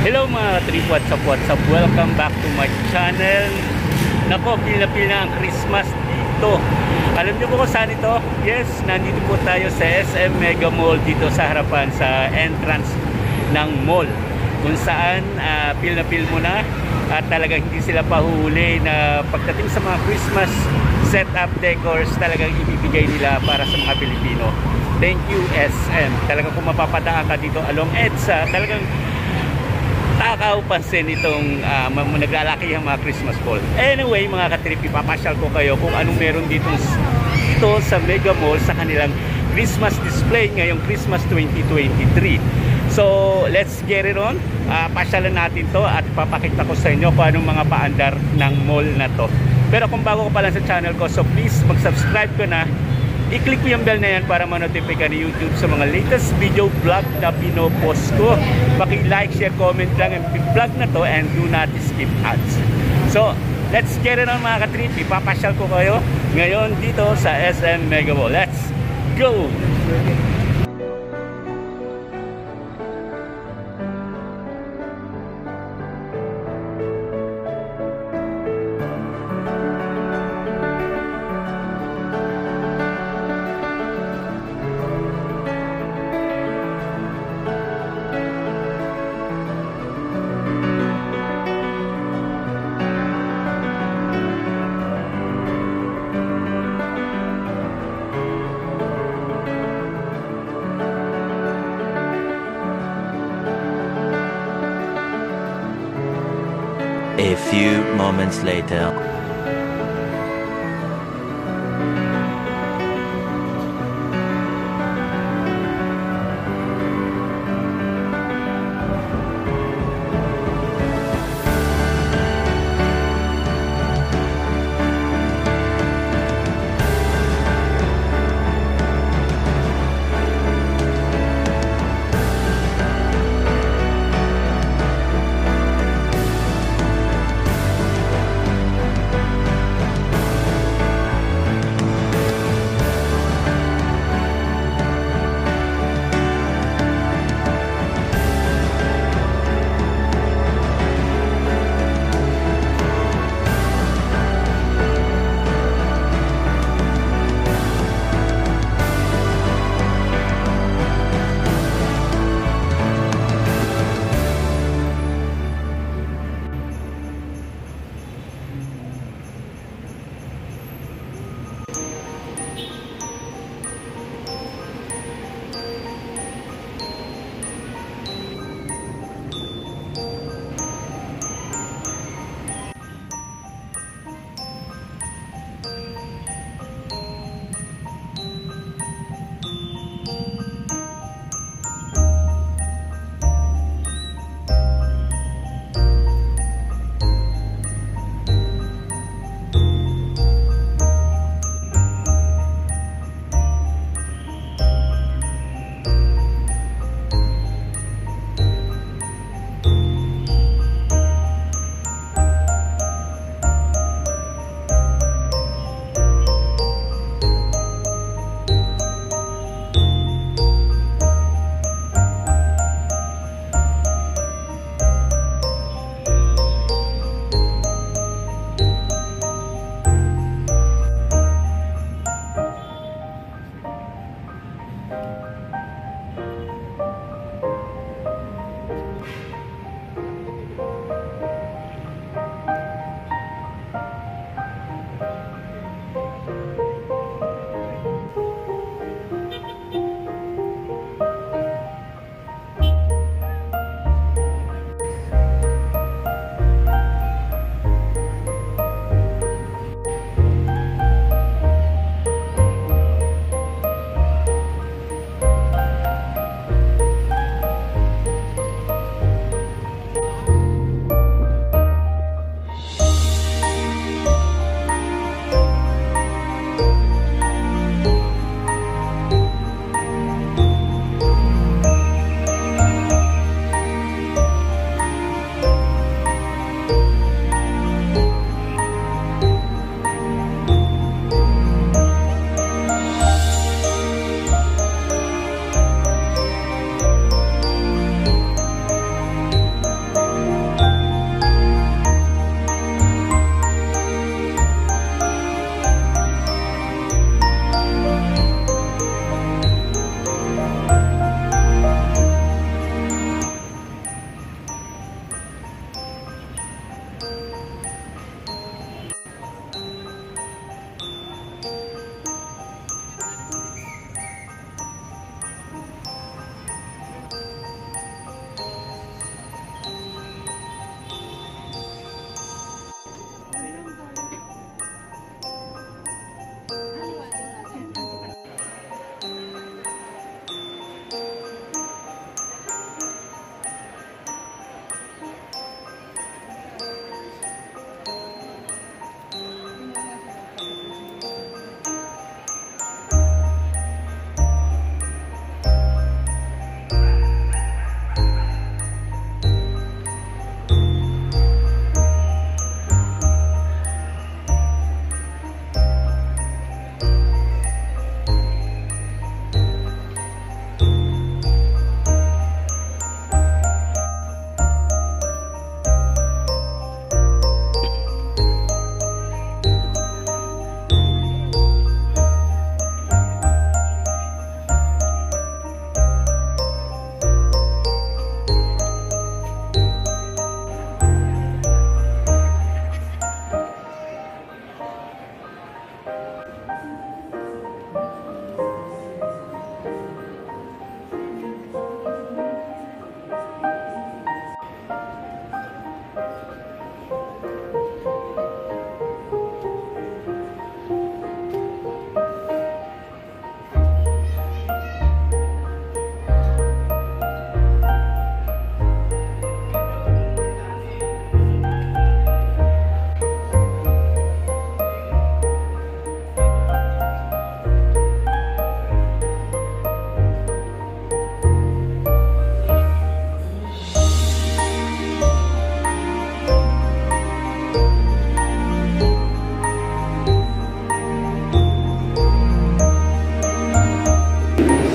Hello mga trip, what's up, welcome back to my channel. Nako, pil na ang Christmas dito. Alam niyo po kung saan ito? Yes, nandito po tayo sa SM Mega Mall, dito sa harapan, sa entrance ng mall, kung saan pil mo na at talagang hindi sila pahuhuli na pagdating sa mga Christmas setup decors, talagang ibibigay nila para sa mga Pilipino. Thank you SM. Talagang kung mapapadaan ka dito along EDSA, talagang takaw pansin itong naglalaki ang mga Christmas ball. Anyway mga katrip, ipapasyal ko kayo kung anong meron dito sa Mega Mall sa kanilang Christmas display ngayong Christmas 2023. So let's get it on. Pasyalan natin to at papakita ko sa inyo kung anong mga paandar ng mall na to. Pero kung bago ko pa lang sa channel ko, so please mag-subscribe ko na. I-click ko yung bell na yan para ma-notify ka ni YouTube sa mga latest video vlog na pinopost ko. Paki-like, share, comment lang ang vlog na to and do not skip ads. So, let's get it on mga katrip. Ipapasyal ko kayo ngayon dito sa SM Mega Mall. Let's go! A few moments later.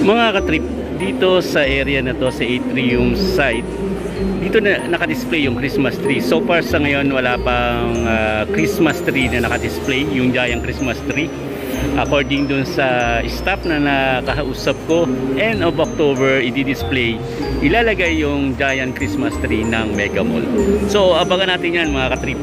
Mga katrip, dito sa area na to, sa atrium site, dito na naka-display yung Christmas tree. So far sa ngayon wala pang Christmas tree na naka-display, yung giant Christmas tree. According dun sa staff na nakausap ko, end of October i-display, ilalagay yung giant Christmas tree ng Mega Mall. So abangan natin yan mga katrip.